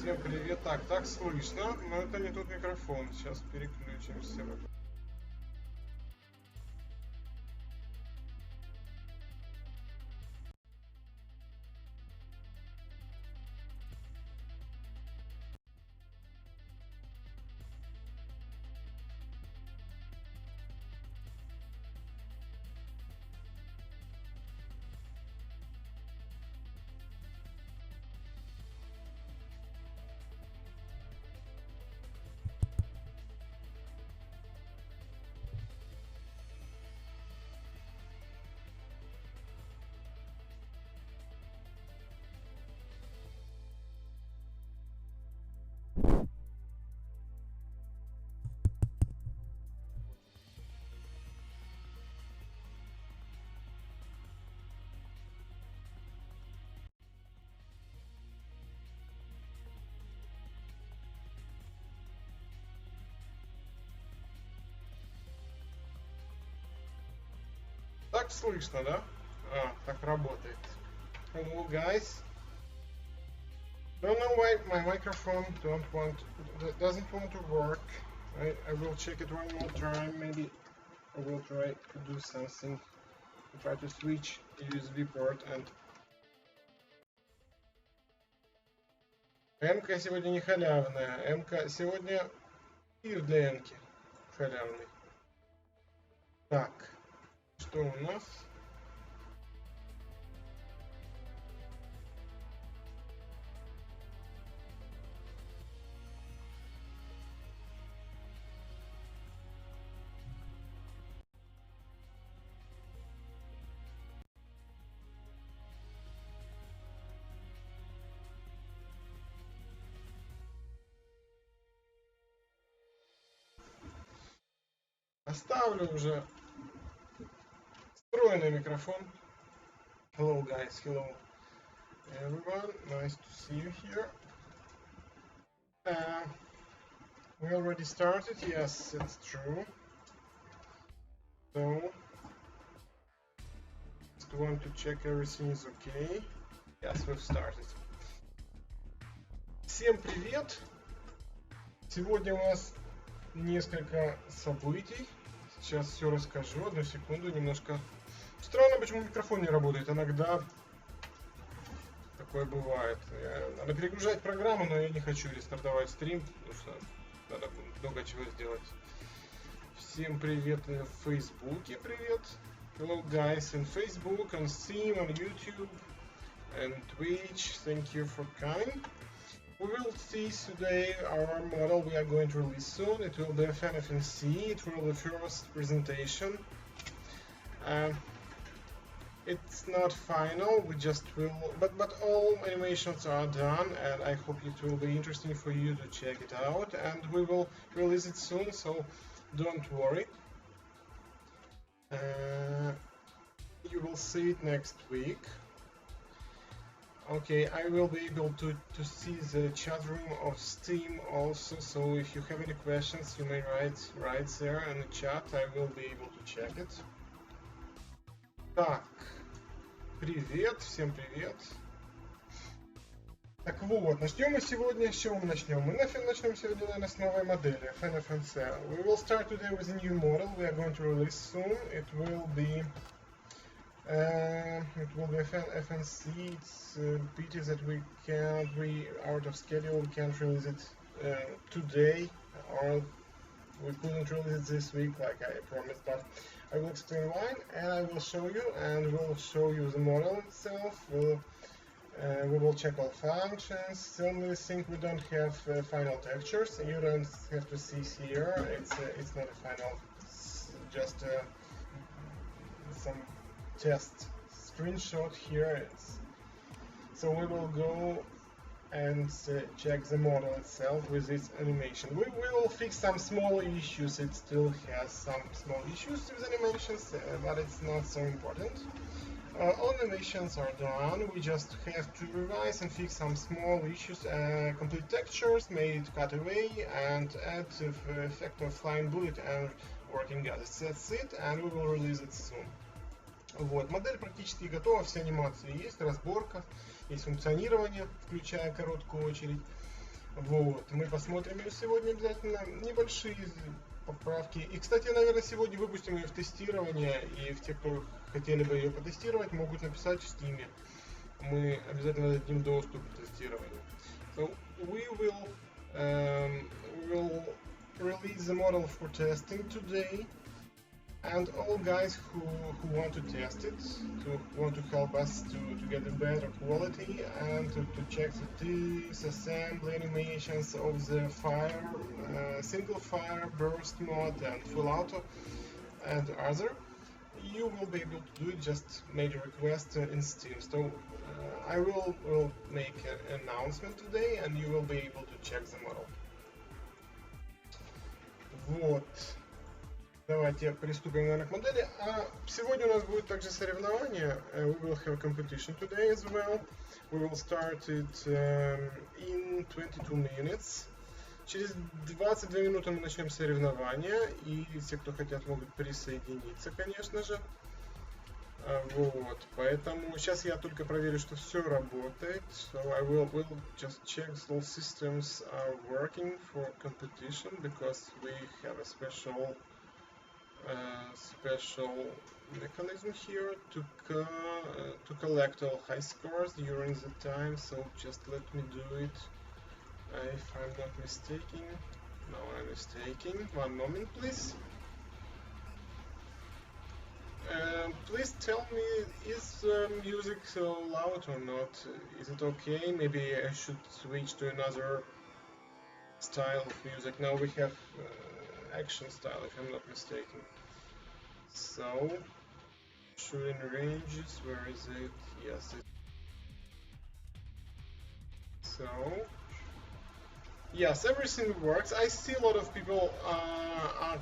Всем привет. Так слышно, но это не тот микрофон. Сейчас переключимся. Так слышно, да? Так работает. Hello, guys. Don't know why my microphone doesn't want to work. I will check it one more time. Maybe I will try to do something. Try to switch the USB port and. М-ка сегодня не халявная. М-ка сегодня эфир для М-ки халявный. Так, что у нас? Оставлю уже встроенный микрофон. Hello guys, hello everyone, nice to see you here. We already started, yes, it's true. So, just want to check everything is okay. Yes, we've started. Всем привет! Сегодня у нас несколько событий. Сейчас все расскажу. Одну секунду, немножко странно, почему микрофон не работает. Иногда такое бывает. Надо перегружать программу, но я не хочу рестартовать стрим, потому что надо много чего сделать. Всем привет в Фейсбуке, привет. Hello guys in Facebook, on Steam, on YouTube and Twitch. Thank you for coming. We will see today our model we are going to release soon. It will be a FNFNC. It will be the first presentation. It's not final. We just will, but all animations are done, and I hope it will be interesting for you to check it out. And we will release it soon, so don't worry. You will see it next week. Okay, I will be able to see the chat room of Steam also, so if you have any questions, you may write there in the chat. I will be able to check it. Так, привет, всем привет. Так вот, начнем мы сегодня, с чего мы начнем? Мы начнем сегодня, наверное, с новой модели, FNFNC. We will start today with a new model we are going to release soon. It will be FNC. It's a pity that we out of schedule, we can't release it today, or we couldn't release it this week like I promised, but I will explain why, and I will show you, and we'll show you the model itself. We will check all functions. The only thing we don't have final textures. You don't have to see here. It's not a final. It's just some test screenshot here. So we will go and check the model itself with its animation. We will fix some small issues. It still has some small issues with animations, but it's not so important. All animations are done. We just have to revise and fix some small issues. Complete textures, made cutaway, and add the effect of flying bullet and working gases. That's it, and we will release it soon. Вот, модель практически готова, все анимации есть, разборка, есть функционирование, включая короткую очередь. Вот, мы посмотрим ее сегодня обязательно. Небольшие поправки. И, кстати, наверное, сегодня выпустим ее в тестирование, и те, кто хотели бы ее потестировать, могут написать в Steam. Мы обязательно дадим доступ к тестированию. So we will release the model for testing today, and all guys who want to test it, want to help us to get a better quality and to check the disassembly animations of the fire, single fire, burst mod, and full auto, and other, you will be able to do it. Just make a request in Steam. So I will make an announcement today, and you will be able to check the model. Вот. Давайте приступим, наверное, к модели. Сегодня у нас будет также соревнование. We will have a competition today as well. We will start it in 22 minutes. Через 22 минуты мы начнем соревнование, и те, кто хотят, могут присоединиться, конечно же. Вот, поэтому сейчас я только проверю, что все работает. So I will just check all systems are working for competition, because we have a special mechanism here to collect all high scores during the time. So just let me do it. If I'm not mistaken. No, I'm mistaken. One moment, please. Please tell me, is music loud or not? Is it okay? Maybe I should switch to another style of music. Now we have action style, if I'm not mistaken. So, shooting ranges, where is it? Yes, so, yes, everything works. I see a lot of people are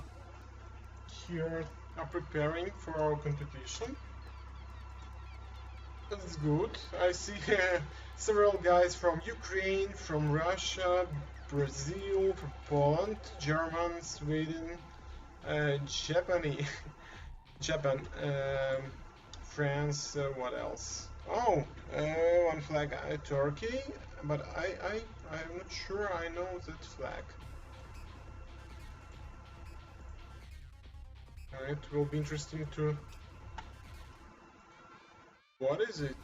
here, are preparing for our competition. That's good. I see several guys from Ukraine, from Russia, Brazil, from Poland, German, Sweden, Japan, France, what else? Oh, one flag, Turkey, but I'm not sure I know that flag. It will be interesting to... What is it?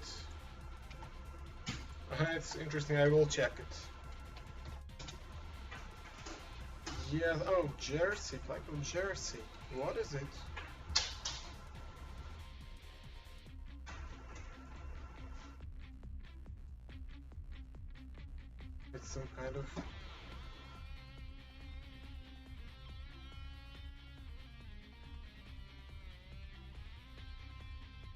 It's interesting, I will check it. Yes, oh, Jersey, flag of Jersey. What is it? It's some kind of...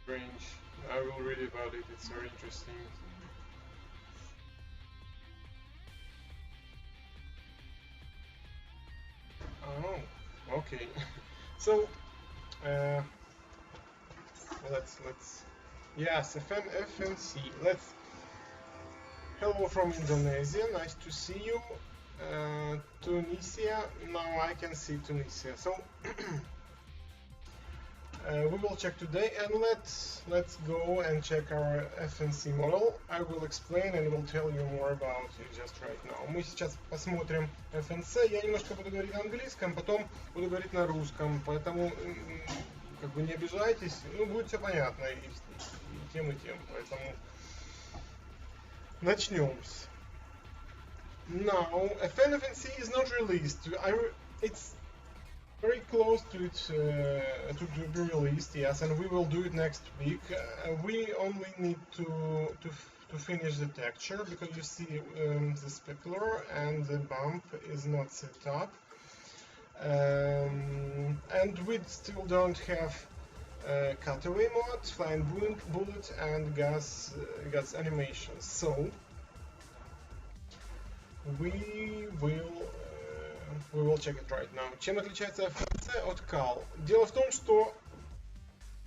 range. I will read about it, it's very interesting. Oh, okay. So, let's yes, FNC. Let's... Hello from Indonesia, nice to see you. Tunisia, now I can see Tunisia. So we will check today, and let's go and check our FNC model. I will explain and will tell you more about it just right now. Мы сейчас посмотрим FNC. Я немножко буду говорить на английском, потом буду говорить на русском, поэтому как бы не обижайтесь, ну будет все понятно и тем, поэтому начнем. Now, FNC is not released. It's very close to it to be released, yes, and we will do it next week. We only need to finish the texture, because you see the specular and the bump is not set up, and we still don't have cutaway mods, flying bullet, and gas animations. So we will check it right now. Чем отличается FNC от CAL? Дело в том, что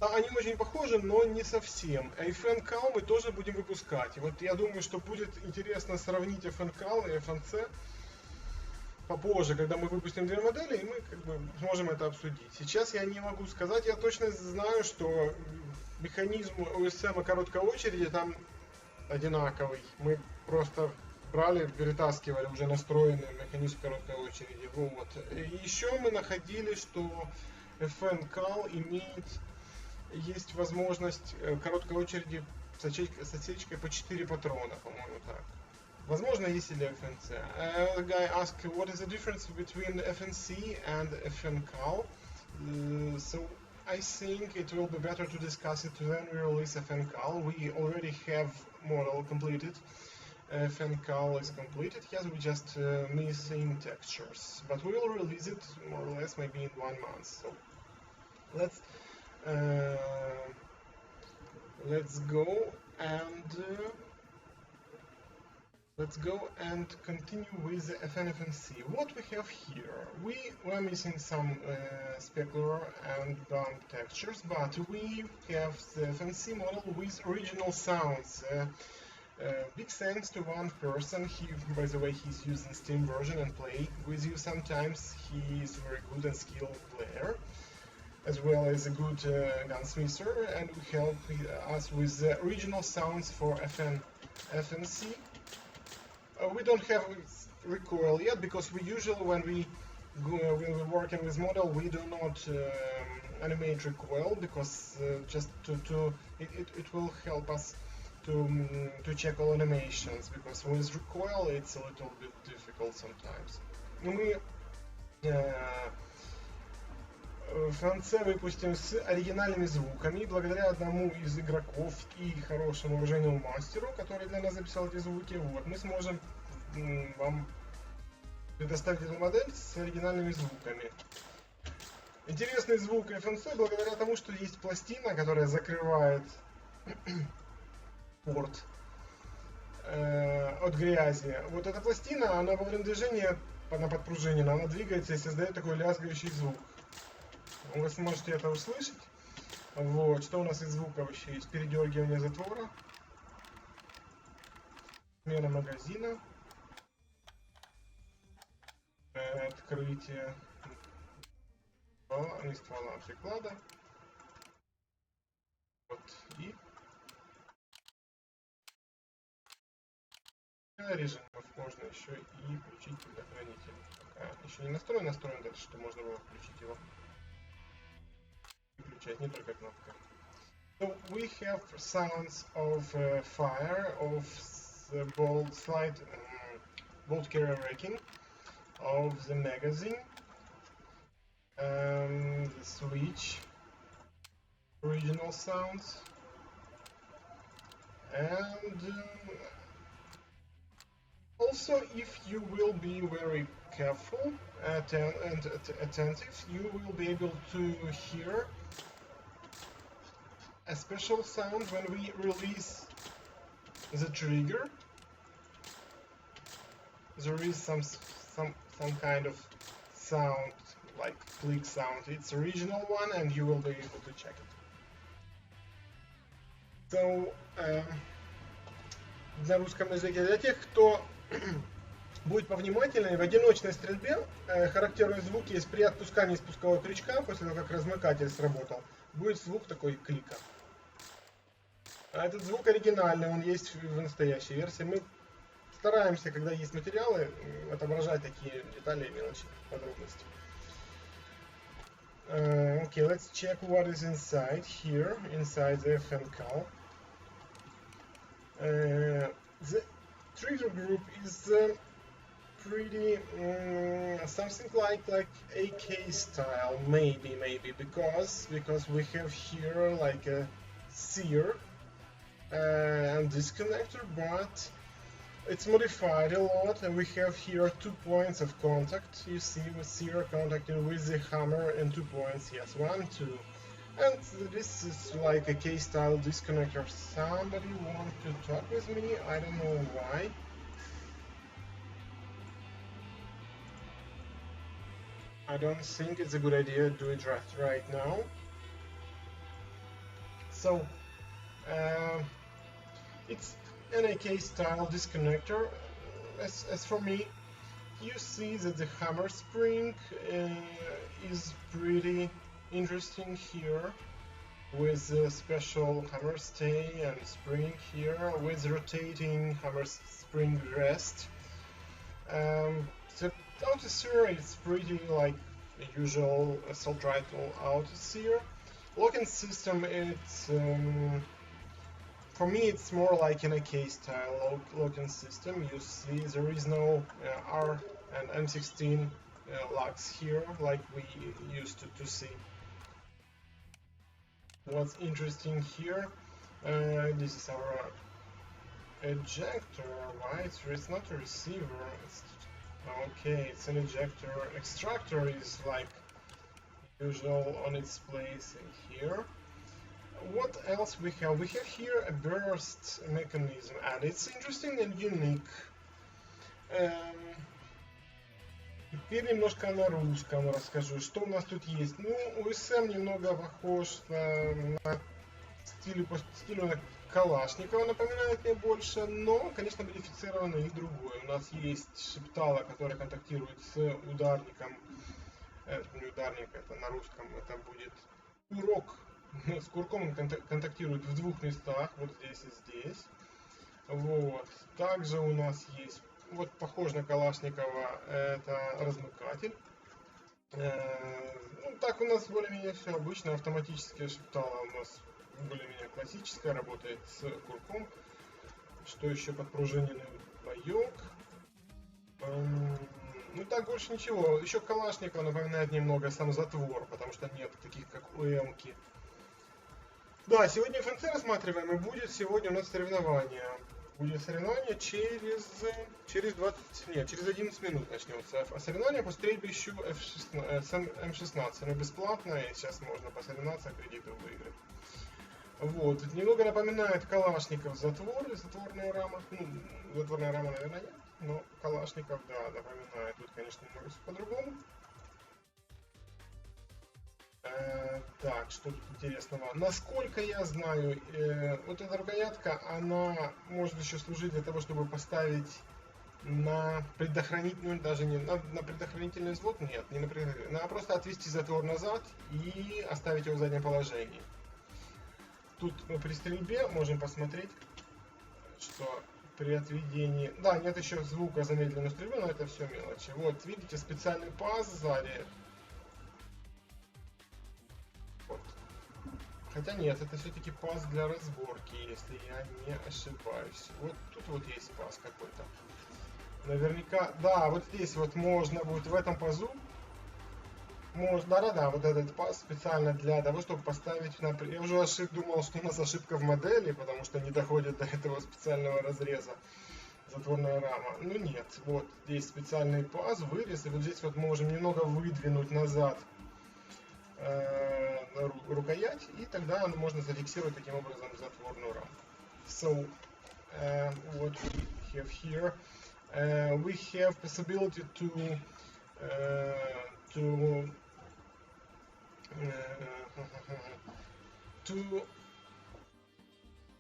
они очень похожи, но не совсем. FN CAL мы тоже будем выпускать. И вот я думаю, что будет интересно сравнить FN CAL и FNC попозже, когда мы выпустим две модели, и мы как бы сможем это обсудить. Сейчас я не могу сказать, я точно знаю, что механизм USM короткой очереди там одинаковый. Мы просто брали, перетаскивали уже настроенный механизм короткой очереди. Вот. Еще мы находили, что FN-CAL есть возможность короткой очереди с отсечкой по 4 патрона, по-моему, так. Возможно, есть или FNC. The guy asked, what is the difference between FNC and FNCAL? So I think it will be better to discuss it when we release FNCAL. We already have model completed. FNCAL is completed. Yes, we just missing textures, but we will release it more or less maybe in 1 month. So let's go and continue with the FNFNC. What we have here, we are missing some specular and bump textures, but we have the FNC model with original sounds. Big thanks to one person. He, by the way, he's using Steam version and play with you sometimes. He is very good and skilled player, as well as a good gunsmither, and will help us with the original sounds for FNC. We don't have recoil yet because we usually when we're working with model we do not animate recoil because just it will help us to check all animations, because with recoil it's a little bit difficult sometimes. Мы FNC выпустим с оригинальными звуками благодаря одному из игроков и хорошему оружейному мастеру, который для нас записал эти звуки. Вот, мы сможем вам предоставить эту модель с оригинальными звуками. Интересный звук FNC благодаря тому, что есть пластина, которая закрывает порт от грязи. Вот эта пластина, она во время движения, она подпружинена, она двигается и создает такой лязгающий звук. Вы сможете это услышать. Вот. Что у нас из звуков еще есть? Передергивание затвора, смена магазина, открытие ствола, не ствола, а приклада. Вот. И режимов можно еще и включить предохранитель. Пока еще не настроен дальше, что можно было включить его. Включать, не только кнопка. So we have sounds of fire, of the bolt carrier raking, of the magazine, the switch, original sounds, and also, if you will be very careful and attentive, you will be able to hear a special sound when we release the trigger. There is some kind of sound, like click sound. It's original one, and you will be able to check it. So, на русском языке для тех, кто будет повнимательнее, в одиночной стрельбе характерные звуки есть при отпускании спускового крючка, после того, как размыкатель сработал, будет звук такой клика. А этот звук оригинальный, он есть в настоящей версии. Мы стараемся, когда есть материалы, отображать такие детали и мелочи, подробности. Okay, let's check what is inside here, inside the FNCAL. The trigger group is pretty something like AK style, maybe because we have here like a sear and disconnector, but it's modified a lot, and we have here 2 points of contact. You see with sear contacting with the hammer and 2 points, yes, 1, 2. And this is like a K-style disconnector. Somebody want to talk with me? I don't know why. I don't think it's a good idea to do it right now. So, it's an AK style disconnector. As for me, you see that the hammer spring is pretty interesting here. with a special hammer stay and spring here, with rotating hammer spring rest. The auto sear is pretty like the usual assault rifle auto sear. Locking system, it's for me it's more like an AK style locking system. You see there is no R and M16 locks here like we used to see. What's interesting here, this is our ejector, right? It's not a receiver, okay, it's an ejector. Extractor is like usual on its place here. What else we have? We have here a burst mechanism, and it's interesting and unique. Теперь немножко на русском расскажу, что у нас тут есть. Ну, УСМ немного похож на по стилю на Калашникова, напоминает мне больше, но, конечно, модифицировано и другое. У нас есть шептала, которая контактирует с ударником. Это не ударник, это на русском, это будет курок. С курком он контактирует в двух местах, вот здесь и здесь. Вот. Также у нас есть, вот похож на Калашникова, это размыкатель. Ну, так у нас более-менее все обычно. Автоматическая шептала у нас более-менее классическая, работает с курком. Что еще? Подпружиненный боек. Ну так больше ничего. Еще Калашникова напоминает немного сам затвор, потому что нет таких как у Эмки. Да, сегодня ФНЦ рассматриваем, и будет сегодня у нас соревнование. Будет соревнование через 11 минут начнется. А соревнование по стрельбищу М16. Оно бесплатное, и сейчас можно посоревноваться, кредиты выиграть. Вот, немного напоминает Калашников затворная рама. Ну, затворная рама, наверное, нет, но Калашников, да, напоминает. Тут, конечно, немного все по-другому. Так, что тут интересного? Насколько я знаю, вот эта рукоятка, она может еще служить для того, чтобы поставить на предохранительную, даже не на предохранительный взвод, нет, не на предохранительный, надо просто отвести затвор назад и оставить его в заднем положении. Тут мы при стрельбе можем посмотреть, что при отведении... Да, нет еще звука замедленной стрельбы, но это все мелочи. Вот, видите, специальный паз сзади. Вот. Хотя нет, это все-таки паз для разборки, если я не ошибаюсь. Вот тут вот есть паз какой-то. Наверняка... Да, вот здесь вот можно будет в этом пазу... Да, вот этот паз специально для того, чтобы поставить на... Я уже думал, что у нас ошибка в модели, потому что не доходит до этого специального разреза затворная рама. Ну нет, вот здесь специальный паз, вырез, и вот здесь вот мы можем немного выдвинуть назад рукоять, и тогда можно зафиксировать таким образом затворную раму. So, what we have here, we have possibility to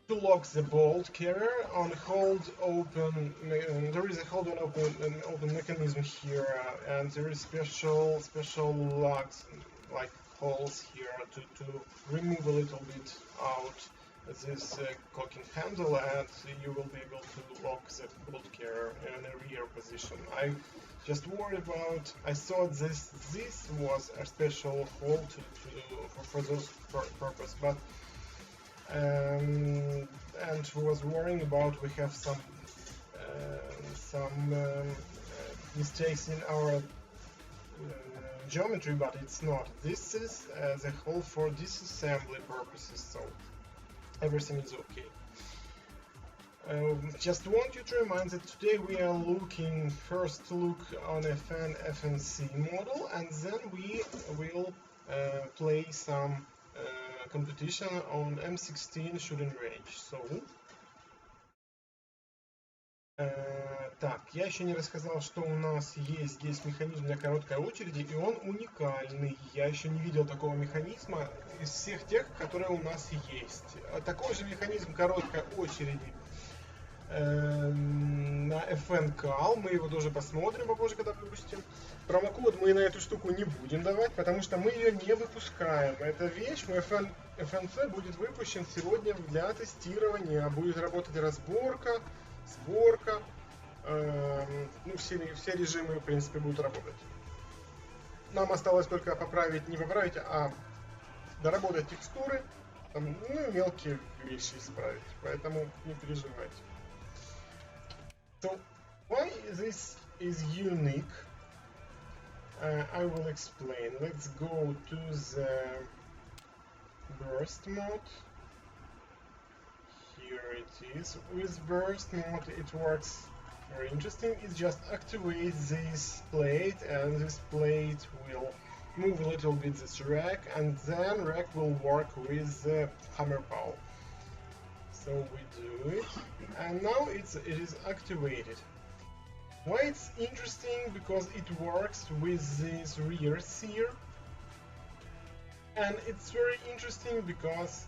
lock the bolt carrier on hold open. There is a hold on open mechanism here, and there is special locks like holes here to remove a little bit out this cocking handle, and you will be able to lock the bolt carrier in a rear position. I just worried about. I thought this was a special hole for those purpose, but and was worrying about we have some mistakes in our geometry, but it's not. This is the hole for disassembly purposes, so everything is okay. Just want you to remind that today we are looking first to look on a FNC model, and then we will play some competition on M16 shooting range. So, так, я еще не рассказал, что у нас есть здесь механизм для короткой очереди, и он уникальный. Я еще не видел такого механизма из всех тех, которые у нас есть. Такой же механизм короткой очереди на FNCAL, мы его тоже посмотрим попозже, когда выпустим. Промокод мы на эту штуку не будем давать, потому что мы ее не выпускаем. Эта вещь, мы FNC будет выпущен сегодня для тестирования. Будет работать разборка, сборка. Ну, все режимы, в принципе, будут работать. Нам осталось только поправить, не поправить, а доработать текстуры, там, ну, мелкие вещи исправить. Поэтому не переживайте. So, why this is unique? I will explain. Let's go to the burst mode. Here it is. With burst mode it works very interesting. It just activates this plate, and this plate will move a little bit this rack, and then rack will work with the hammer bow. So we do it, and now it is activated. Why it's interesting? Because it works with this rear sear, and it's very interesting because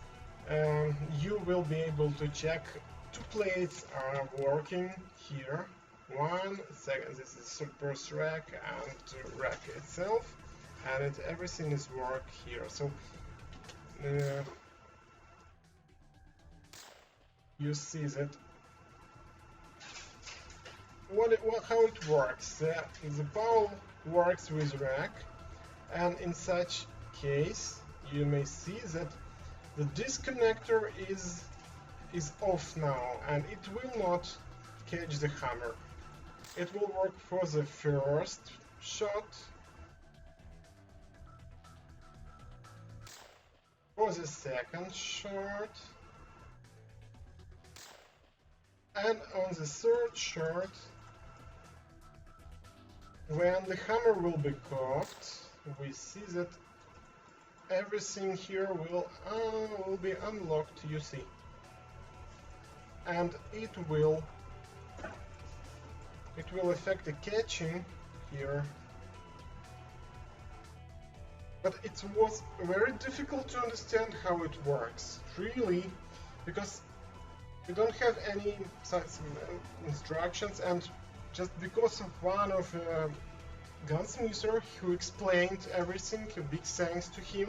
you will be able to check two plates are working here. One second, this is first rack and rack itself, and everything is work here. So you see that how it works. The bowl works with rack, and in such case you may see that the disconnector is off now, and it will not catch the hammer. It will work for the first shot, for the second shot, and on the third shot, when the hammer will be cocked, we see that everything here will be unlocked, you see, and it will affect the catching here. But it was very difficult to understand how it works, really, because we don't have any such instructions, and just because of one of gunsmither who explained everything, a big thanks to him,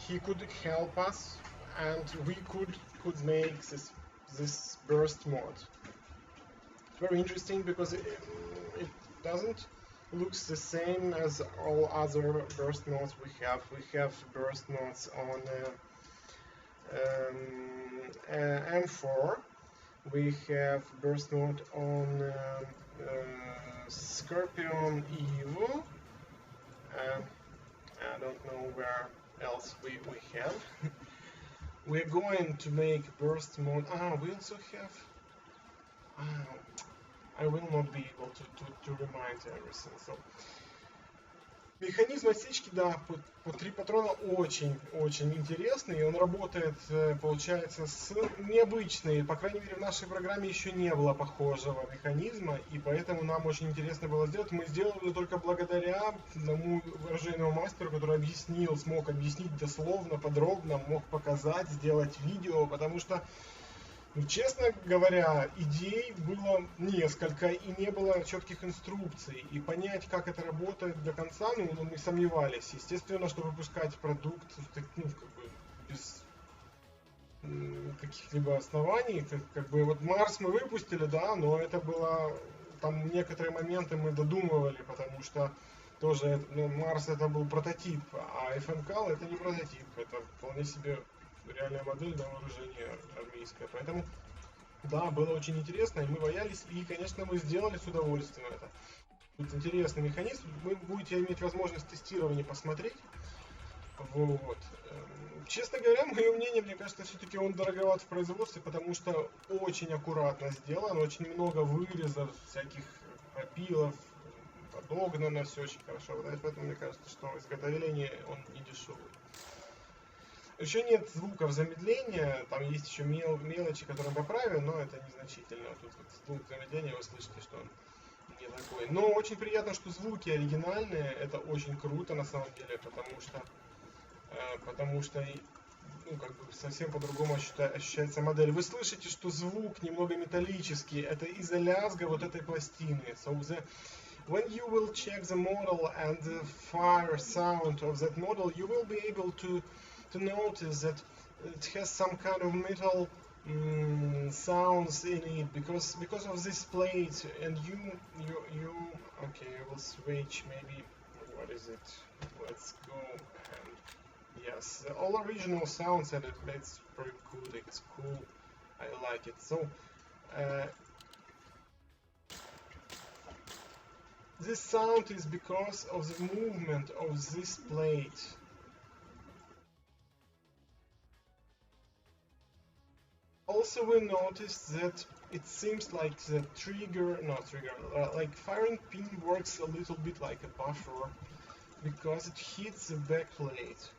he could help us, and we could make this burst mod. It's very interesting because it doesn't look the same as all other burst mods we have. We have burst mods on M4. We have burst mode on Scorpion Evo. I don't know where else we have. We're going to make burst mode. We also have. I will not be able to remind everything. So, механизм отсечки, да, по 3 патрона очень интересный, и он работает, получается, с необычной, по крайней мере в нашей программе еще не было похожего механизма, и поэтому нам очень интересно было сделать. Мы сделали это только благодаря тому оружейному мастеру, который смог объяснить дословно, подробно, мог показать, сделать видео, потому что, честно говоря, идей было несколько, и не было четких инструкций, и понять, как это работает до конца, мы сомневались. Естественно, что выпускать продукт без каких-либо оснований, как бы вот Марс мы выпустили, да, но это было, там некоторые моменты мы додумывали, потому что тоже, Марс это был прототип, а FNCAL это не прототип, это вполне себе реальная модель на вооружение армейское. Поэтому, да, было очень интересно, и мы боялись, и, конечно, мы сделали с удовольствием это. Тут интересный механизм, вы будете иметь возможность тестирования посмотреть. Вот. Честно говоря, мое мнение, мне кажется, все-таки он дороговат в производстве, потому что очень аккуратно сделан, очень много вырезов, всяких пропилов, подогнано, все очень хорошо. Поэтому мне кажется, что изготовление он не дешевый. Еще нет звуков замедления, там есть еще мелочи, которые поправили, но это незначительно. Тут вот звук замедления, вы слышите, что он не такой. Но очень приятно, что звуки оригинальные, это очень круто на самом деле, потому что как бы совсем по-другому ощущается модель. Вы слышите, что звук немного металлический, это из-за лязга вот этой пластины. So when you will check the model and the fire sound of that model, you will be able to to notice that it has some kind of metal sounds in it because of this plate. And you okay, I will switch maybe. What is it? Let's go. And yes, all original sounds, and it's pretty good. It's cool. I like it. So this sound is because of the movement of this plate. Also, we noticed that it seems like the like firing pin works a little bit like a buffer because it hits the back plate.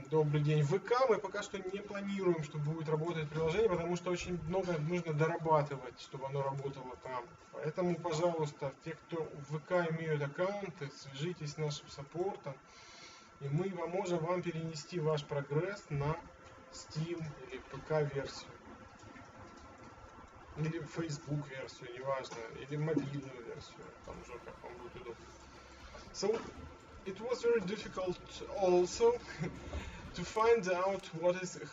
Добрый день. В ВК мы пока что не планируем, что будет работать приложение, потому что очень много нужно дорабатывать, чтобы оно работало там. Поэтому, пожалуйста, те, кто в ВК имеют аккаунты, свяжитесь с нашим саппортом, и мы поможем вам перенести ваш прогресс на Steam или ПК-версию. Или Facebook-версию, неважно, или мобильную версию, там же как вам будет удобно. So, it was very difficult also to find out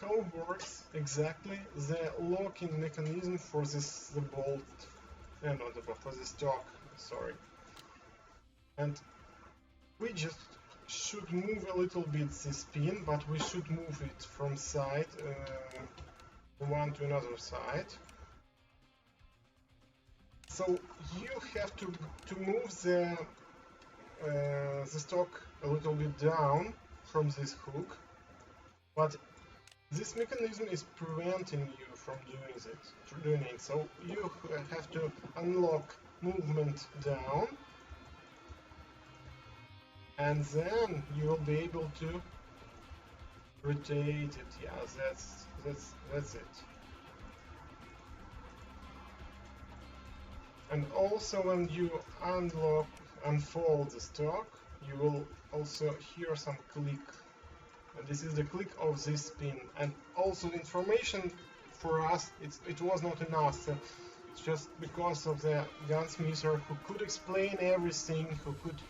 how works exactly the locking mechanism for the bolt, not the bolt, for the stock, sorry. And we just should move a little bit this pin, but we should move it from side, one to another side. So you have to move the stock a little bit down from this hook, but this mechanism is preventing you from doing it. So you have to unlock movement down, and then you will be able to rotate it. Yeah, that's it. And also when you unfold the stock, you will also hear some click. And this is the click of this pin. And also information for us, it was not enough. So it's just because of the gunsmither who could explain everything, who could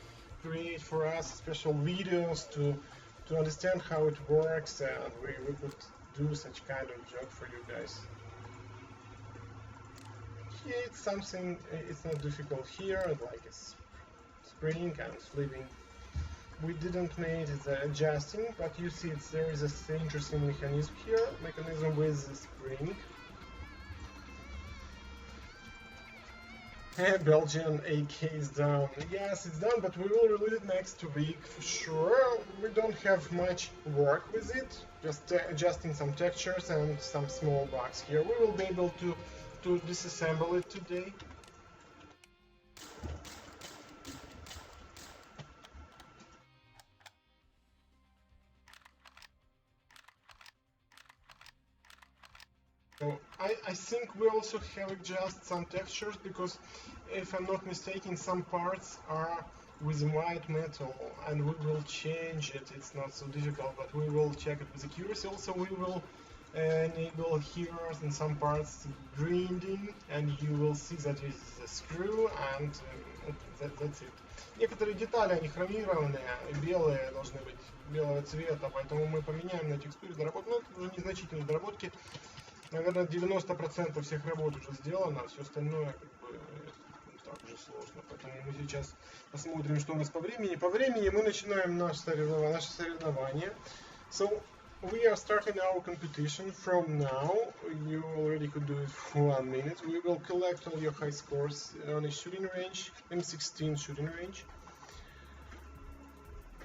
create for us special videos to understand how it works, and we could do such kind of job for you guys. Here it's something, it's not difficult here, like it's spring and flipping. We didn't make the adjusting, but you see there is this interesting mechanism here, with the spring. Belgian AK is down. Yes, it's done, but we will release it next week for sure. We don't have much work with it, just adjusting some textures and some small bugs here. We will be able to disassemble it today. So I think we also have adjusted some textures because, if I'm not mistaken, some parts are with white metal, and we will change it. It's not so difficult, but we will check it with accuracy. Also, we will enable here in some parts grinding, and you will see that it's a screw, and that's it. Некоторые детали, они хромированные, белые должны быть, белого цвета, поэтому мы поменяем на текстуре доработки. Ну, это уже незначительные доработки. Наверное, 90% всех работ уже сделано, а все остальное как бы так же сложно. Поэтому мы сейчас посмотрим, что у нас по времени. По времени мы начинаем наше соревнование. So, we are starting our competition from now. You already could do it for 1 minute. We will collect all your high scores on a shooting range, M16 shooting range.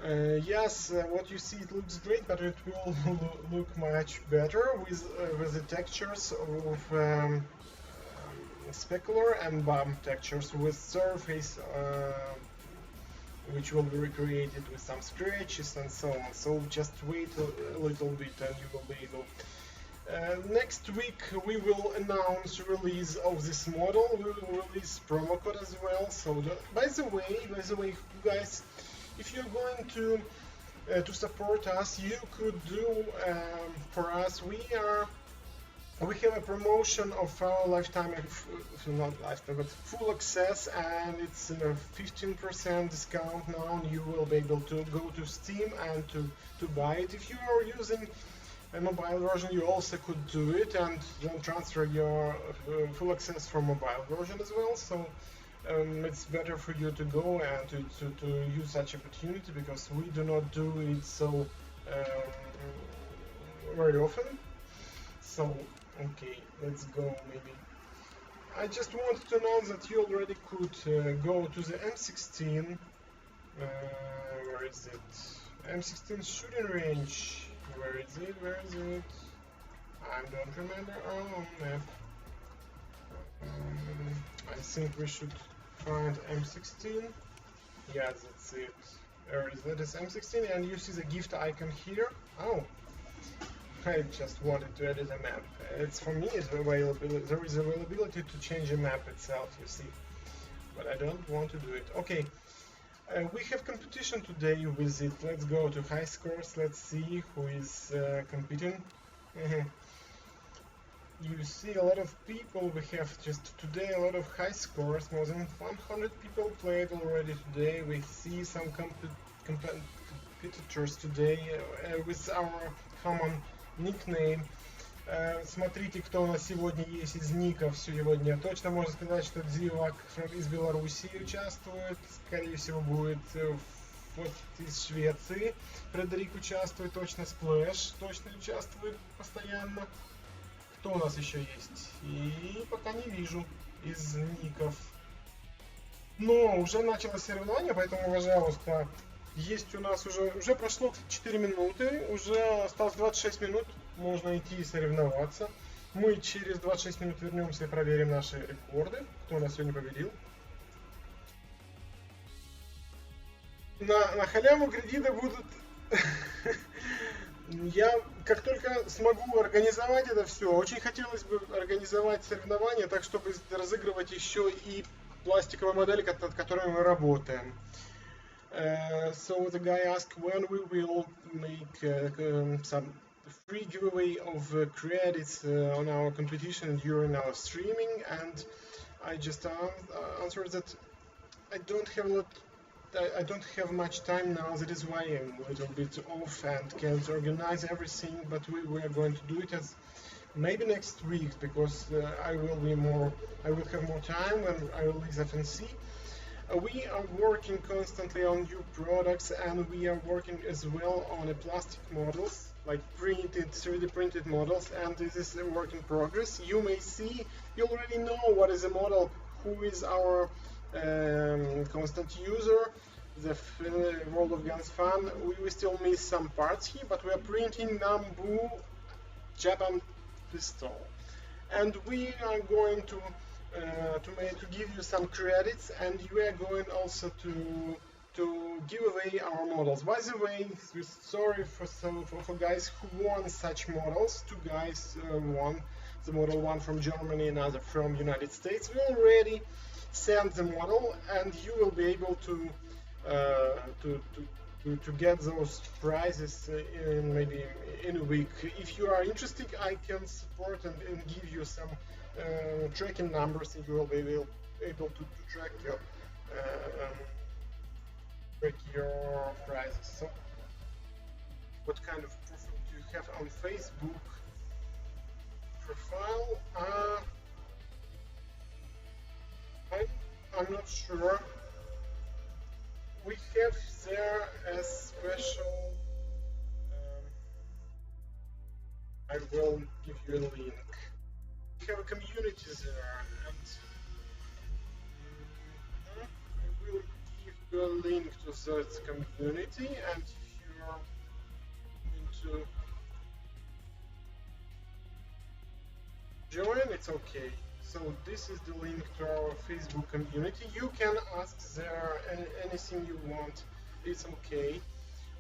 Yes, what you see, it looks great, but it will look much better with the textures of specular and bomb textures with surface, which will be recreated with some scratches and so on. So just wait a little bit and you will be able. Next week we will announce release of this model. We will release promo code as well. So by the way, guys, if you're going to support us, you could do for us. We are We have a promotion of our lifetime, not lifetime, but full access, and it's a 15% discount now, and you will be able to go to Steam and to buy it. If you are using a mobile version, you also could do it and then transfer your full access from mobile version as well. So it's better for you to go and to use such opportunity, because we do not do it so very often. So okay, let's go maybe. I just wanted to announce that you already could go to the M16. Where is it? M16 shooting range. Where is it? Where is it? I don't remember. Oh, map. I think we should find M16. Yeah, that's it. That is M16, and you see the gift icon here. Oh, I just wanted to edit a map. It's for me. It's available. There is availability to change a map itself. You see, but I don't want to do it. Okay. We have competition today with it. Let's go to high scores. Let's see who is competing. You see a lot of people. We have just today a lot of high scores. More than 100 people played already today. We see some competitors today with our common nickname. Смотрите, кто у нас сегодня есть из ников сегодня. Точно можно сказать, что Дзивак из Белоруссии участвует. Скорее всего, будет вот из Швеции. Фредерик участвует, точно Сплэш точно участвует постоянно. Кто у нас еще есть? И пока не вижу из ников. Но уже началось соревнование, поэтому, пожалуйста, есть у нас уже прошло 4 минуты, уже осталось 26 минут. Можно идти и соревноваться. Мы через 26 минут вернемся и проверим наши рекорды. Кто у нас сегодня победил? На халяву кредиты будут... Я как только смогу организовать это все, очень хотелось бы организовать соревнования так, чтобы разыгрывать еще и пластиковые модели, над которыми мы работаем. So the guy asked when we will make some free giveaway of credits on our competition during our streaming, and I just answered that I don't have much time now. That is why I'm a little bit off and can't organize everything, but we are going to do it as maybe next week, because I will have more time when I release FNC. We are working constantly on new products, and we are working as well on a plastic models, like 3D printed models, and this is a work in progress. You may see, you already know what is a model, who is our constant user, the World of Guns fan. We still miss some parts here, but we are printing Nambu Japan pistol, and we are going to give you some credits, and we are going also to give away our models. By the way, sorry for guys who won such models. Two guys won the model, one from Germany, another from United States. We already sent the model, and you will be able to get those prizes maybe in a week. If you are interested, I can support and give you some tracking numbers, and you will be able to track your prizes. So, what kind of profile do you have on Facebook? Profile? I'm not sure. We have there a special. I will give you a link. We have a community there, and I will give you a link to that community, and if you are going to join, it's okay. So this is the link to our Facebook community. You can ask there anything you want, it's okay.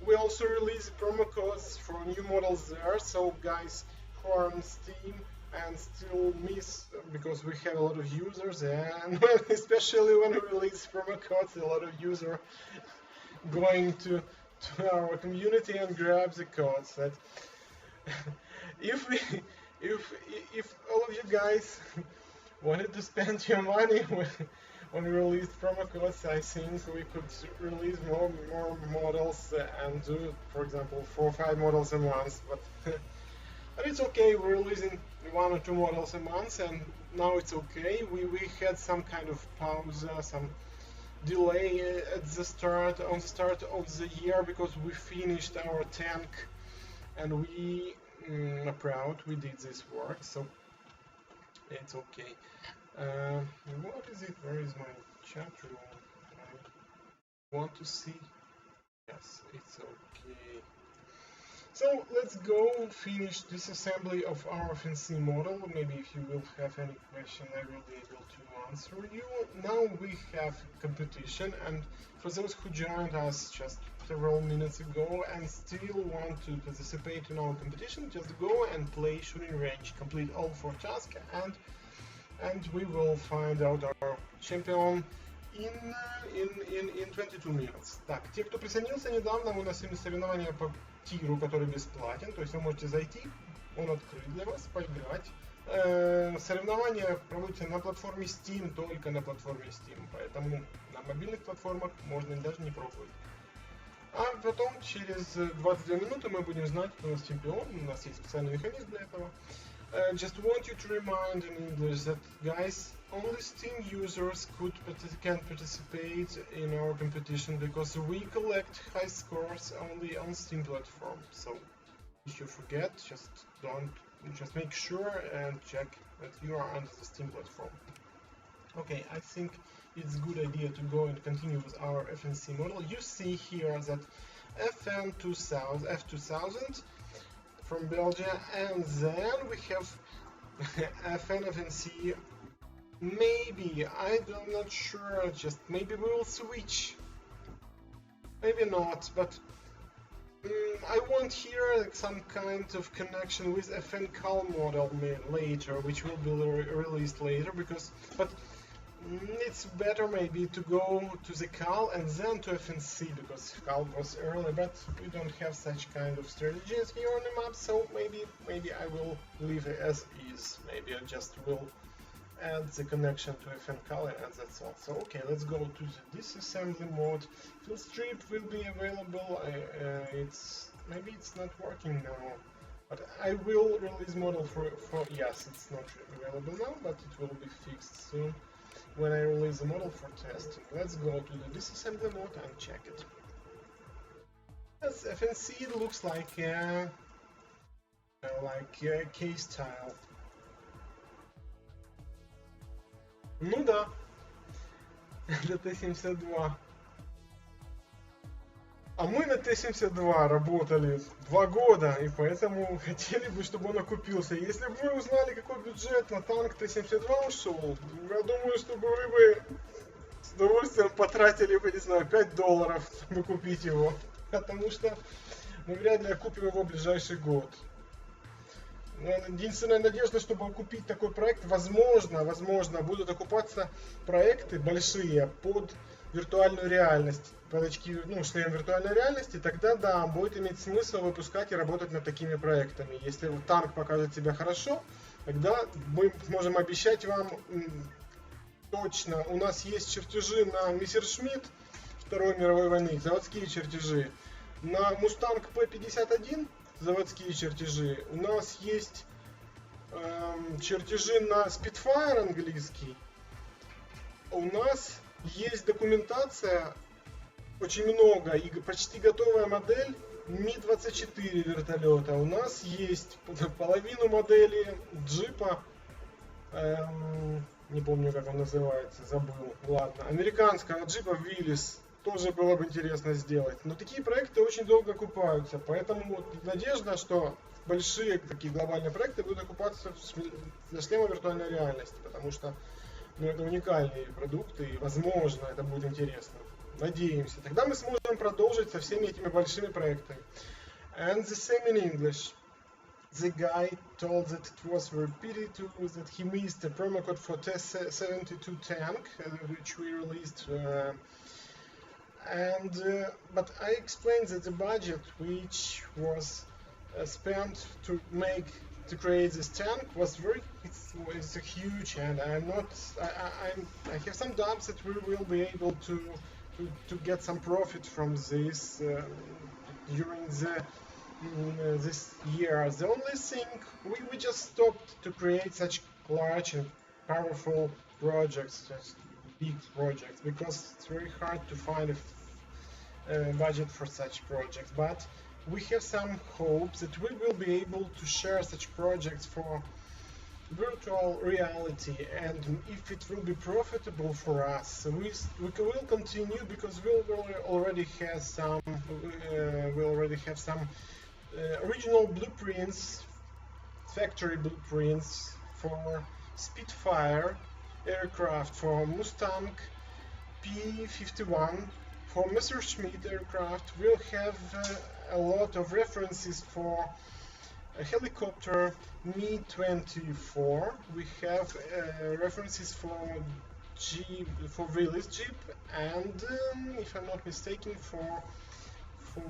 We also release promo codes for new models there, so guys who are on Steam and still miss, because we have a lot of users, and especially when we release promo codes, a lot of users going to our community and grab the codes. That if if all of you guys wanted to spend your money on released promo codes, I think we could release more models and do, for example, 4 or 5 models a month. But but it's okay. We're releasing 1 or 2 models a month, and now it's okay. We had some kind of pause, some delay at the start of the year because we finished our tank, and we are proud we did this work. So it's okay. What is it? Where is my chat room? I want to see. Yes, it's okay. So let's go finish disassembly of our FNC model. Maybe if you will have any question, I will be able to answer you. Now we have competition, and for those who joined us just several minutes ago and still want to participate in our competition, just go and play shooting range, complete all 4 tasks, and we will find out our champion in 22 minutes. Так, те, кто присоединился недавно, у нас сегодня соревнования по тиру, который бесплатен, то есть вы можете зайти, он открыт для вас, поиграть. Соревнования проводятся на платформе Steam, только на платформе Steam, поэтому на мобильных платформах можно даже не пробовать. А потом, через 22 минуты, мы будем знать, кто у нас чемпион, у нас есть специальный механизм для этого. Just want you to remind in English that, guys, only Steam users can participate in our competition because we collect high scores only on Steam platform. So if you forget, just make sure and check that you are under the Steam platform. Okay, I think it's a good idea to go and continue with our FNC model. You see here that F2000 from Belgium, and then we have FNC. Maybe, I'm not sure, just maybe we will switch, maybe not, but I want here some kind of connection with FNCAL model later, which will be released later, but it's better maybe to go to the CAL and then to FNC, because CAL was early, but we don't have such kind of strategies here on the map, so maybe I will leave it as is. Maybe I just will add the connection to FNCAL and that's all. So okay, let's go to the disassembly mode. Field strip will be available. Maybe it's not working now, but I will release model for yes, it's not available now, but it will be fixed soon when I release the model for testing. Let's go to the disassembly mode and check it. As FNC, it looks like a case tile. Ну да, это Т-72. А мы на Т-72 работали 2 года, и поэтому хотели бы, чтобы он окупился. Если бы вы узнали, какой бюджет на танк Т-72 ушел, я думаю, чтобы вы бы с удовольствием потратили бы, не знаю, $5, чтобы купить его. Потому что мы вряд ли окупим его в ближайший год. Единственная надежда, чтобы окупить такой проект, возможно, будут окупаться проекты большие под виртуальную реальность, под очки, шлем виртуальной реальности, тогда да, будет иметь смысл выпускать и работать над такими проектами. Если танк покажет себя хорошо, тогда мы можем обещать вам точно, у нас есть чертежи на Мессершмитт Второй мировой войны, заводские чертежи, на Мустанг П-51 заводские чертежи, у нас есть чертежи на Spitfire английский, у нас есть документация, очень много, и почти готовая модель Ми-24 вертолета. У нас есть половину модели джипа, не помню, как он называется, забыл, ладно, американского джипа Willys, тоже было бы интересно сделать. Но такие проекты очень долго окупаются, поэтому надежда, что большие такие глобальные проекты будут окупаться для шлема виртуальной реальности, потому что это уникальные продукты, и, возможно, это будет интересно. Надеемся. Тогда мы сможем продолжить со всеми этими большими проектами. And the same in English. The guy told that it was very pity that he missed the promo code for T-72 tank, which we released. But I explained that the budget, which was spent to create this tank was it's a huge, and I have some doubts that we will be able to get some profit from this during this year. The only thing, we just stopped to create such large and powerful projects, just big projects, because it's very hard to find a budget for such projects. But we have some hopes that we will be able to share such projects for virtual reality, and if it will be profitable for us, we will continue, because we already have some original blueprints, factory blueprints for Spitfire aircraft, for Mustang P-51, for Messerschmitt aircraft. We'll have a lot of references for a helicopter Mi-24. We have references for Willys Jeep, and if I'm not mistaken, for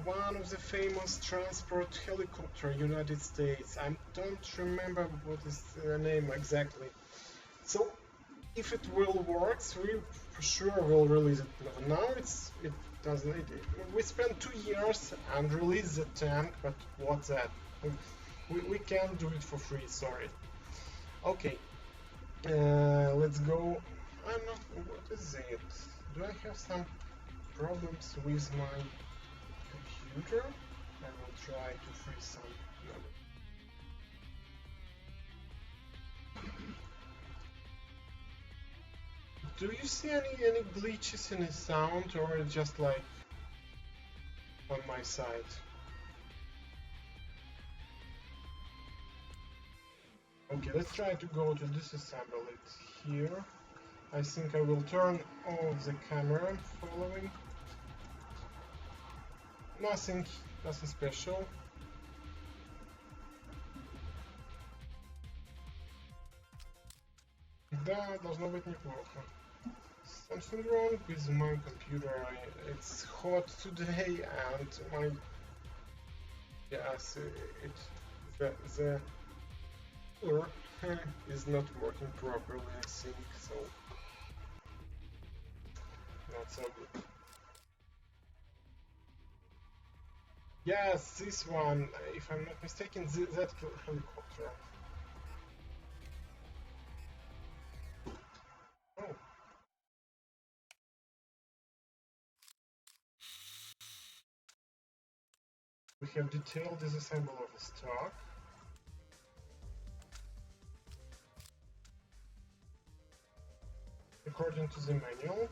one of the famous transport helicopter United States. I don't remember what is the name exactly. So if it will work, we for sure will release it. Now it doesn't. We spent 2 years and released the tank, but what's that? We can't do it for free. Sorry. Okay, let's go. I'm not. What is it? Do I have some problems with my computer? I will try to free some. Do you see any glitches in the sound, or just like on my side? Okay, let's try to go to disassemble it here. I think I will turn off the camera following. Nothing special. Да, должно быть неплохо. Something wrong with my computer. It's hot today, and my the cooler is not working properly, I think, so not so good. Yes, this one, if I'm not mistaken, that helicopter. Oh. We have detailed disassemble of the stock. According to the manual.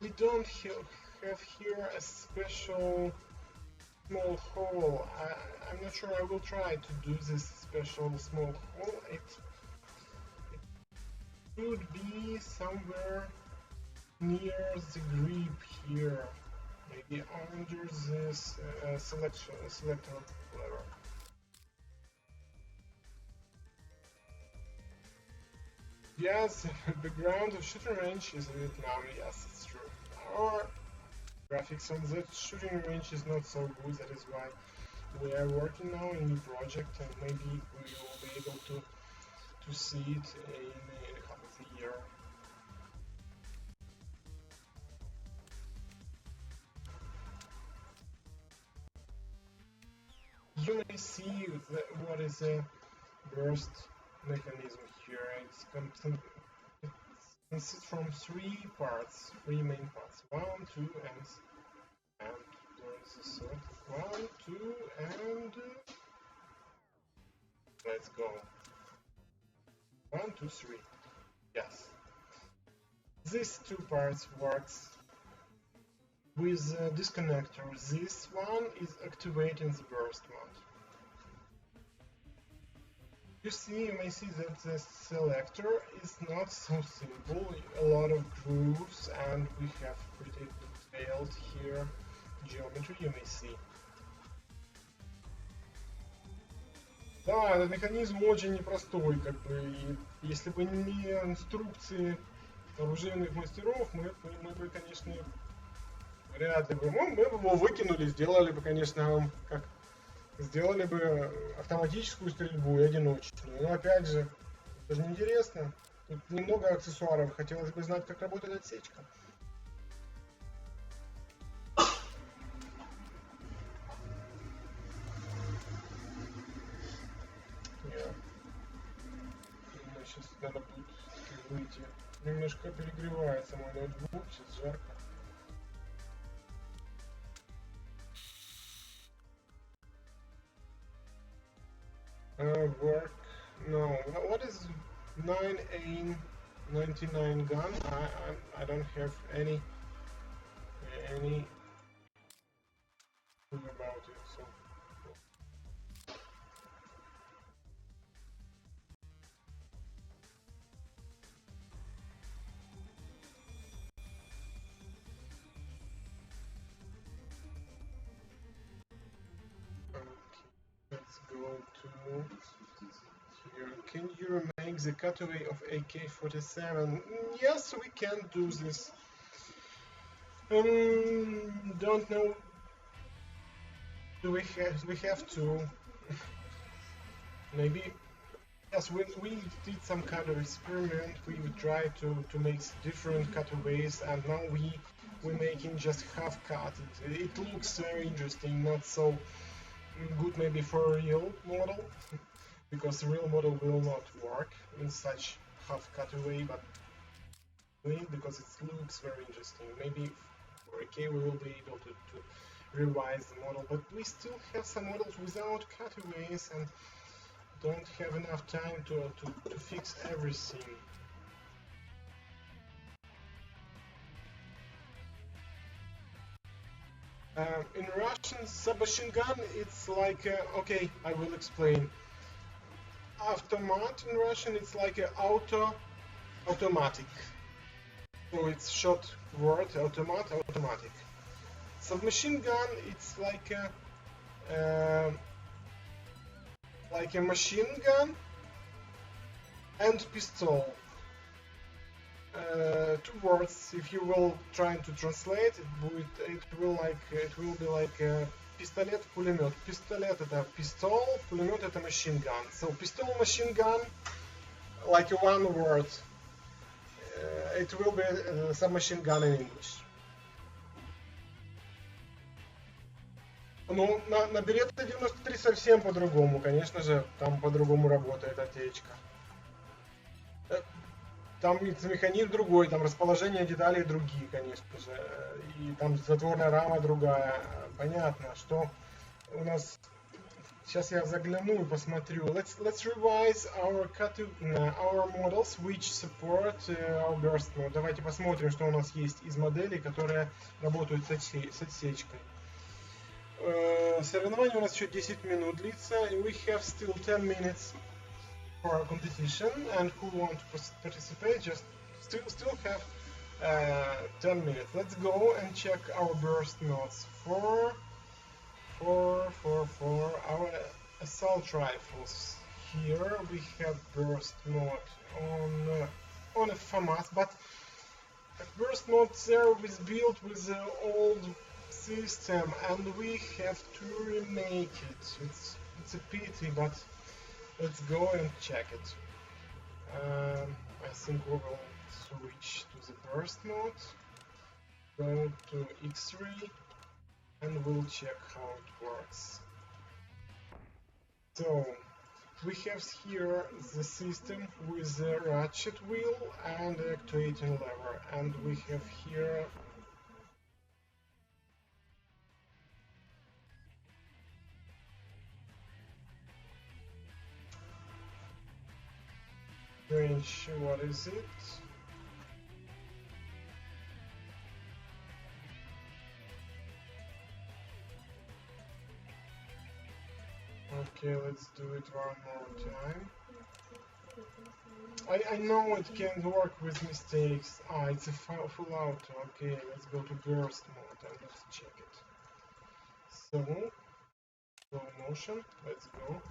We don't have here a special small hole. I'm not sure. I will try to do this special small hole. It should be somewhere near the grip here, maybe under this selector lever. Yes, the ground of shooting range is Vietnam. Yes, it's true. Our graphics on that shooting range is not so good. That is why we are working now on a new project, and maybe we will be able to see it in half of the year. You may see what is the burst mechanism here. It consists from three main parts. 1, 2, and there is a third. 1, 2, and let's go. 1, 2, 3. Yes. These two parts works with a disconnector. This one is activating the burst mode. You may see that the selector is not so simple. A lot of grooves, and we have pretty detailed here geometry, you may see. Да, этот механизм очень непростой, как бы, и если бы не инструкции оружейных мастеров, мы бы, конечно, Вряд ли бы. Мы бы его выкинули, сделали бы, конечно, как сделали бы автоматическую стрельбу и одиночную. Но опять же, это же неинтересно. Тут немного аксессуаров. Хотелось бы знать, как работает отсечка. Я думаю, сейчас надо будет выйти. Немножко перегревается мой ноутбук, сейчас жарко. Work. No. What is 9A99 gun? I don't have any clue about it. So. Let's go to here. Can you remake the cutaway of AK-47? Yes, we can do this. Don't know. Do we have to? Maybe. Yes, we did some kind of experiment. We tried to make different cutaways, and now we're making just half cut. It looks very interesting, not so good maybe for a real model, because the real model will not work in such half cutaway, but because it looks very interesting. Maybe for AK we will be able to revise the model, but we still have some models without cutaways and don't have enough time to fix everything. In Russian, submachine gun, it's like, okay, I will explain. Automat in Russian, it's like an automatic. So it's short word, automatic. Submachine gun, it's like a machine gun and pistol. Two words. If you will try to translate, it will be like пистолет, пулемет. Пистолет это pistol, пулемет это machine gun. So pistol, machine gun, like one word. It will be submachine gun in English. Ну, на Беретта 93 совсем по-другому, конечно же, там по-другому работает отечка. Там механизм другой, там расположение деталей другие, конечно же, и там затворная рама другая. Понятно, что у нас... Сейчас я загляну и посмотрю. Let's revise our models which support our burst mode. Давайте посмотрим, что у нас есть из моделей, которые работают с отсечкой. Соревнование у нас еще 10 минут длится. We have still 10 minutes for our competition, and who want to participate just still have 10 minutes. Let's go and check our burst modes. For our assault rifles. Here we have burst mode on a FAMAS, but burst mode there is built with the old system, and we have to remake it. It's a pity, but let's go and check it. I think we will switch to the burst mode, go to X3, and we'll check how it works. So we have here the system with the ratchet wheel and the actuating lever, and we have here range. What is it? Okay, let's do it one more time. I know it can work with mistakes. It's a full auto. Okay, let's go to burst mode and let's check it. So, slow motion, let's go.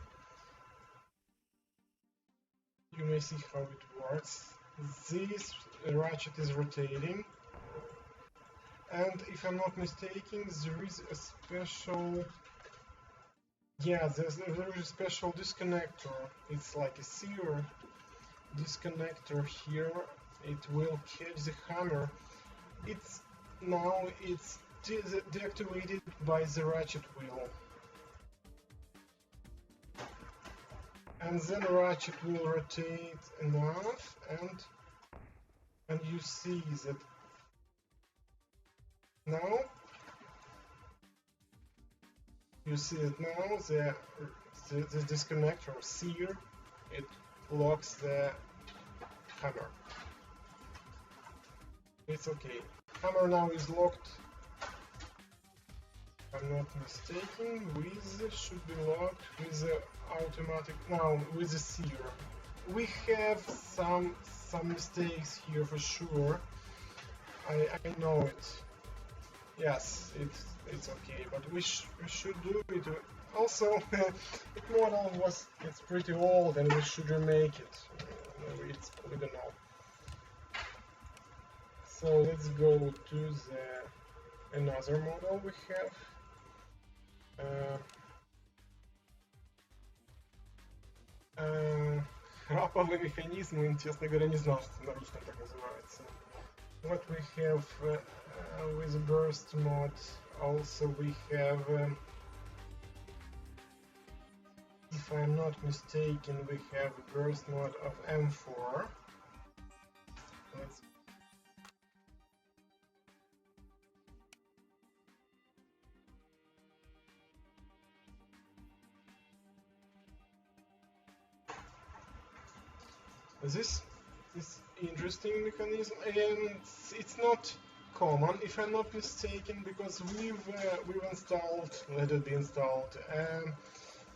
You may see how it works. This ratchet is rotating. And if I'm not mistaken, there is a special, yeah, there is a special disconnector. It's like a sear disconnector here. It will catch the hammer. It's deactivated by the ratchet wheel, and then ratchet will rotate enough, and you see that now the disconnector or sear, it locks the hammer. It's okay. Hammer now is locked. If I'm not mistaken, should be locked with the automatic. Now with the sear. We have some mistakes here for sure. I know it. Yes, it's okay, but we should do it. Also, the model it's pretty old, and we should remake it. We don't know. So let's go to another model we have. Раповый механизм, честно говоря, не знал, что на русском так называется. What we have with burst mod, also we have, if I'm not mistaken, we have a burst mod of M4. Let's This is interesting mechanism, and it's not common, if I'm not mistaken, because we've let it be installed,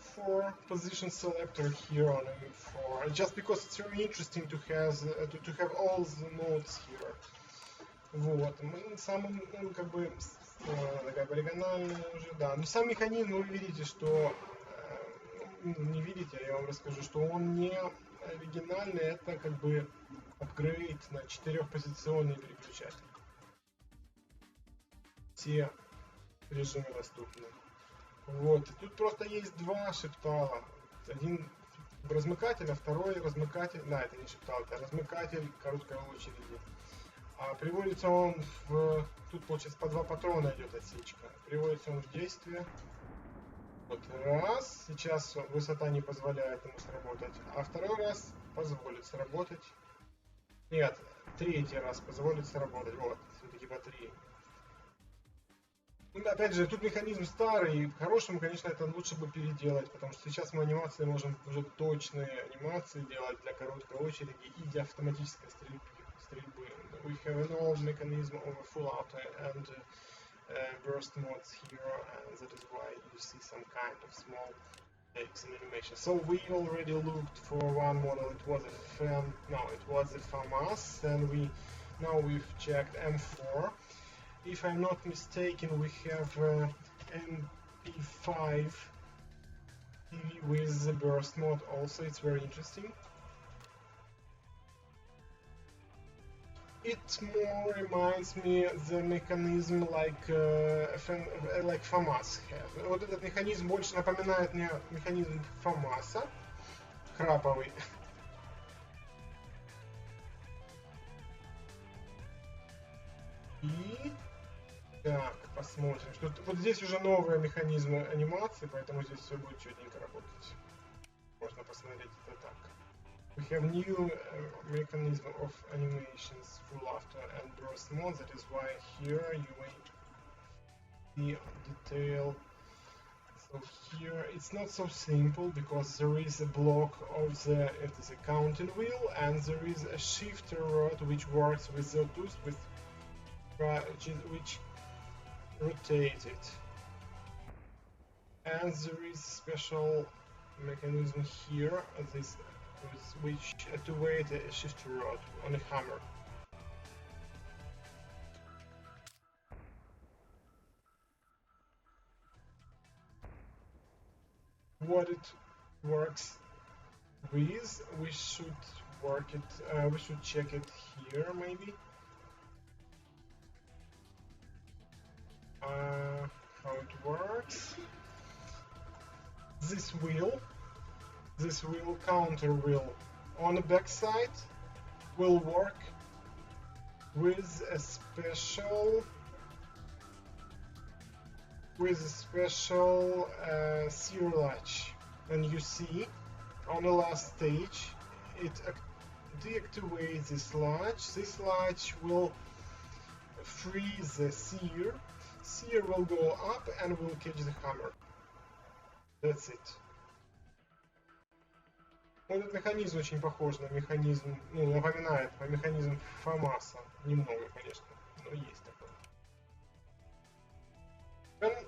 for position selector here on M4, just because it's very interesting to have all the nodes here. Вот, сам, как бы, такая полигональная уже, да. Но сам механизм вы видите, что не видите, я вам расскажу, что он не оригинальный, это как бы апгрейд на 4-позиционный переключатель. Все режимы доступны. Вот, и тут просто есть два шептала. Один размыкатель, а второй размыкатель, да, это не шептал, это размыкатель короткой очереди. А приводится он тут получается по 2 патрона идет отсечка. Приводится он в действие. Вот раз, сейчас высота не позволяет ему сработать, а второй раз позволит сработать. Нет, третий раз позволит сработать. Вот, все-таки по 3. Ну, опять же, тут механизм старый, и по-хорошему, конечно, это лучше бы переделать, потому что сейчас мы анимации можем уже точные анимации делать для короткой очереди и для автоматической стрельбы. We have an old mechanism of a full auto and burst mods here, and that is why you see some kind of small mistakes in animation. So we already looked for one model. It was a FAMAS, and we've checked M4. If I'm not mistaken, we have MP5 TV with the burst mode also. It's very interesting. It more reminds me the mechanism like FAMAS has. Вот этот механизм больше напоминает мне механизм FAMAS, храповый. И так, посмотрим. Что вот здесь уже новые механизмы анимации, поэтому здесь все будет четенько работать. Можно посмотреть это так. We have new mechanism of animations, full after and burst mode. That is why here you see detail. So here it's not so simple because there is a block of it is a counting wheel, and there is a shifter rod which works with the tooth which rotates it. And there is special mechanism here, which activate a shifter rod on a hammer. What it works with, we should check it here maybe. how it works. This wheel, counter wheel on the back side will work with a special sear latch, and you see on the last stage it deactivates this latch. This latch will freeze the sear. Sear will go up and will catch the hammer. That's it. Вот этот механизм очень похож на механизм, ну, напоминает механизм ФАМАСа. Немного, конечно, но есть такой. And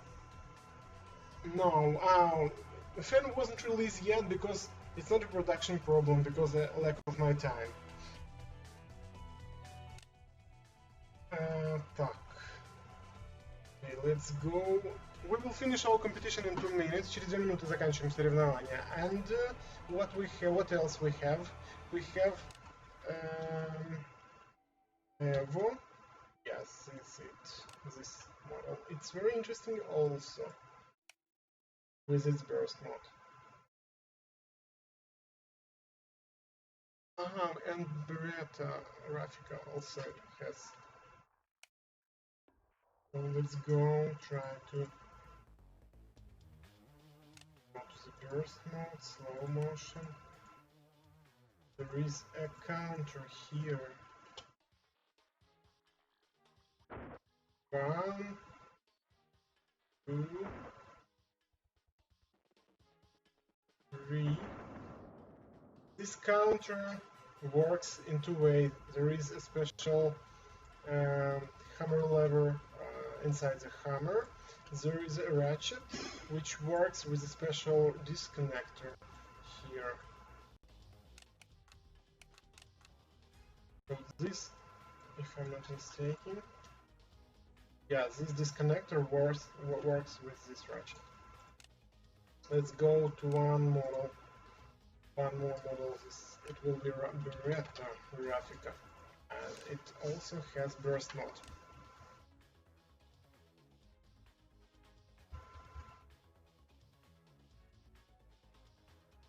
no, the fan wasn't released yet because it's not a production problem, because of lack of my time. Так. Okay, let's go. We will finish our competition in 2 minutes. Через 2 минуты заканчиваем соревнования. And what else we have? We have Evo. Yes, it's it. This model. It's very interesting also with its burst mode. And Beretta Rafika also has. So let's go try to go to the burst mode, slow motion. There is a counter here. 1, 2, 3. This counter works in 2 ways. There is a special hammer lever inside the hammer. There is a ratchet which works with a special disconnector here. So this, if I'm not mistaken, yeah, this disconnector works with this ratchet. Let's go to one more model. It will be Beretta Rafika, and it also has burst mode.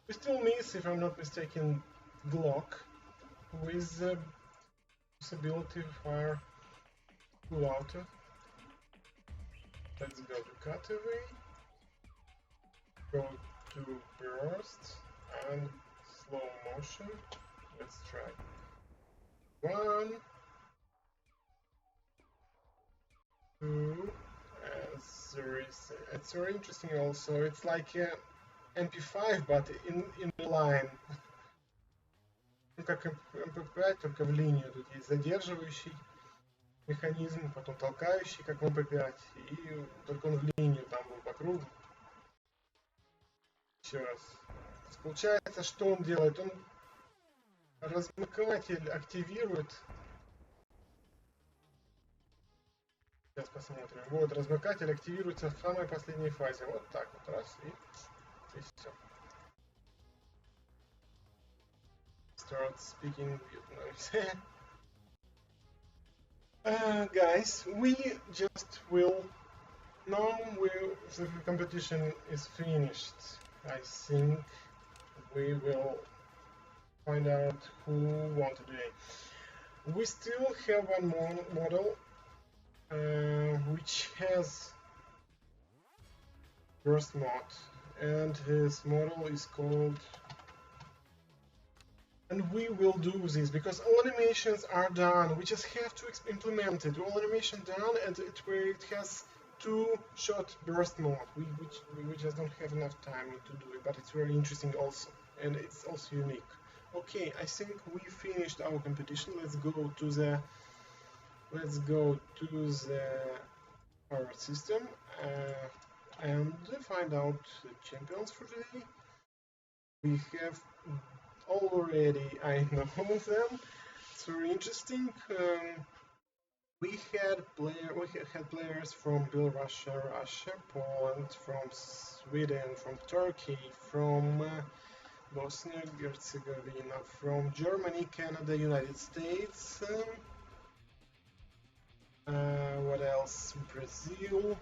We still miss, if I'm not mistaken, Glock with the possibility of fire full auto. Let's go to cutaway, go to burst and slow motion. Let's try 1, 2, it's very interesting also. It's like a MP5, but in line. Ну, как MP5, только в линию. Тут есть задерживающий механизм, потом толкающий, как в MP5, и только он в линию там был по кругу. Еще раз. Получается, что он делает? Он размыкатель активирует. Сейчас посмотрим. Вот, размыкатель активируется в самой последней фазе. Вот так вот, раз, и все. Start speaking Vietnamese. Guys, we just will. Now the competition is finished. I think we will find out who won today. We still have one more model which has burst mode, and his model is called. And we will do this because all animations are done. We just have to implement it. All animation done, and it has 2-shot burst mode. We just don't have enough time to do it, but it's very interesting also, and it's also unique. Okay, I think we finished our competition. Let's go to the our system and find out the champions for today. We have already, I know them. It's very interesting. We had players from Belarus, Russia, Poland, from Sweden, from Turkey, from Bosnia and Herzegovina, from Germany, Canada, United States, What else? Brazil,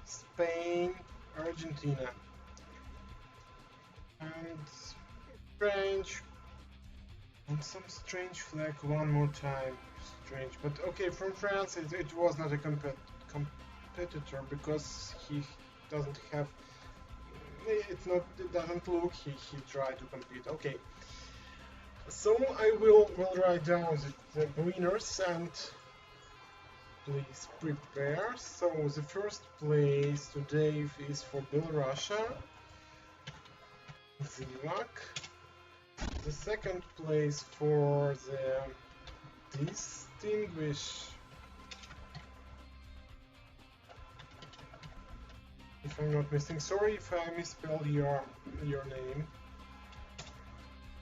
Spain, Argentina, and French, and some strange flag one more time. Strange, but okay, from France it was not a competitor because he doesn't have. It's not. It doesn't look. He tried to compete. Okay. So I will write down the winners and please prepare. So the first place today is for Belarusia, Zivak. The second place for the distinguished, if I'm not missing, sorry if I misspelled your name.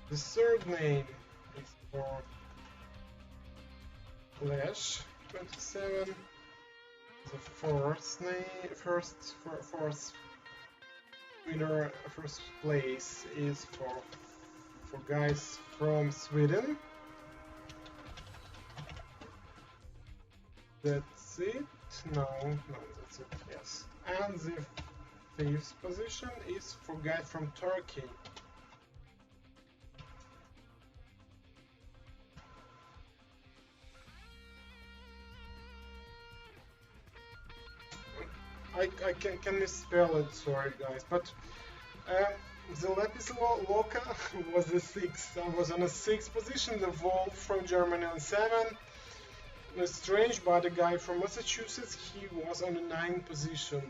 The third name is for Flash 27. The fourth winner, first place is for guys from Sweden. That's it. No, that's it. Yes. And the fifth position is for guys from Turkey. I can misspell it, sorry guys, but the Lapis Loca was the sixth. I was on a sixth position. The Wolf from Germany on 7. Strange, but a guy from Massachusetts, he was on the 9th position.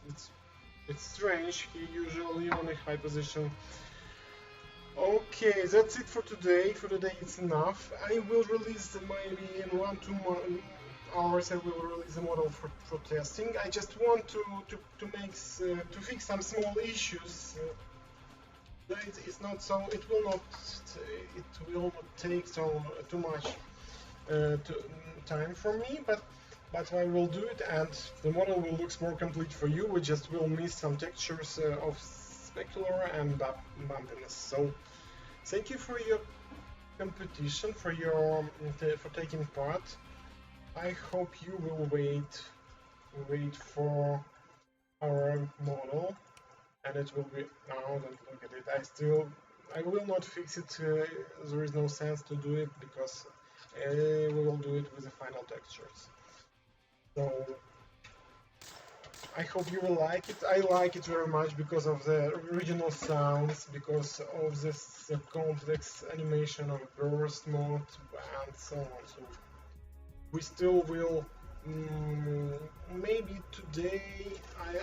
It's strange. He usually on a high position. Okay, that's it for today. For today, it's enough. I will release maybe in 1-2 hours. I will release a model for testing. I just want to fix some small issues. It's not so. It will not take too much time for me, but I will do it, and the model will look more complete for you. We just will miss some textures of specular and bumpiness. So, thank you for your competition, for taking part. I hope you will wait for our model, and it will be. Oh, don't look at it. I will not fix it. There is no sense to do it because we will do it with the final textures. So I hope you will like it. I like it very much because of the original sounds, because of this complex animation of burst mode and so on. So we still will maybe today.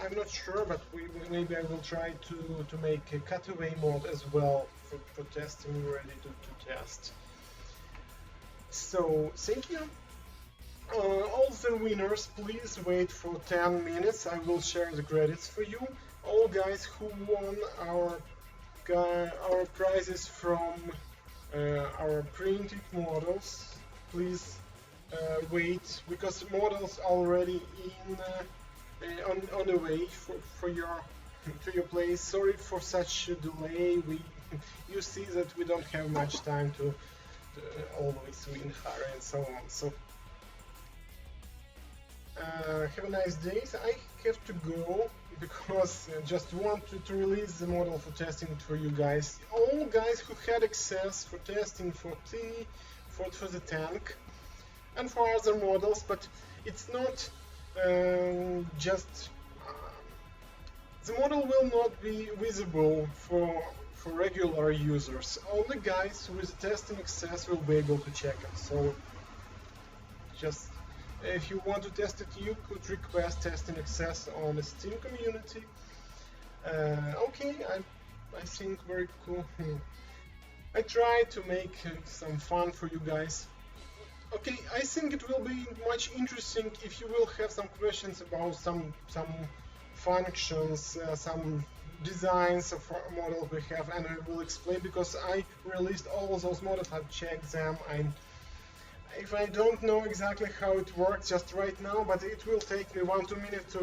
I'm not sure, but maybe I will try to make a cutaway mode as well for testing, ready to test. So thank you. All the winners, please wait for 10 minutes. I will share the credits for you. All guys who won our prizes from our printed models, please wait, because models already on the way for your to your place. Sorry for such a delay. You see that we don't have much time to always win hurry and so on. So have a nice day. I have to go because I just want to release the model for testing for you guys. All guys who had access for testing for the tank and for other models, but it's not just the model will not be visible for regular users. Only guys with testing access will be able to check it. So just if you want to test it, you could request testing access on the Steam community. Okay, I think very cool. I try to make some fun for you guys. Okay, I think it will be much interesting if you will have some questions about some functions, some designs of models we have, and I will explain, because I released all of those models. I've checked them. If I don't know exactly how it works just right now, but it will take me 1-2 minutes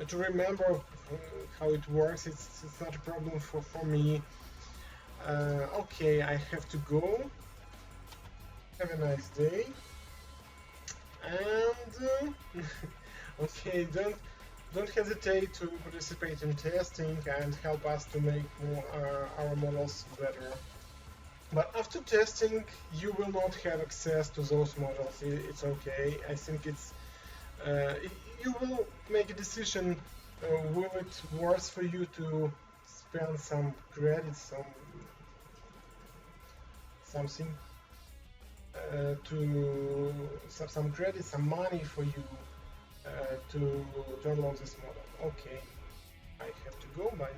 to remember how it works. It's not a problem for me. Okay, I have to go. Have a nice day. And okay, don't hesitate to participate in testing and help us to make our models better. But after testing, you will not have access to those models. It's okay. I think you will make a decision. Will it worth for you to spend some credits, something to some credit, some money for you to unlock this model? Okay, I have to go. Bye.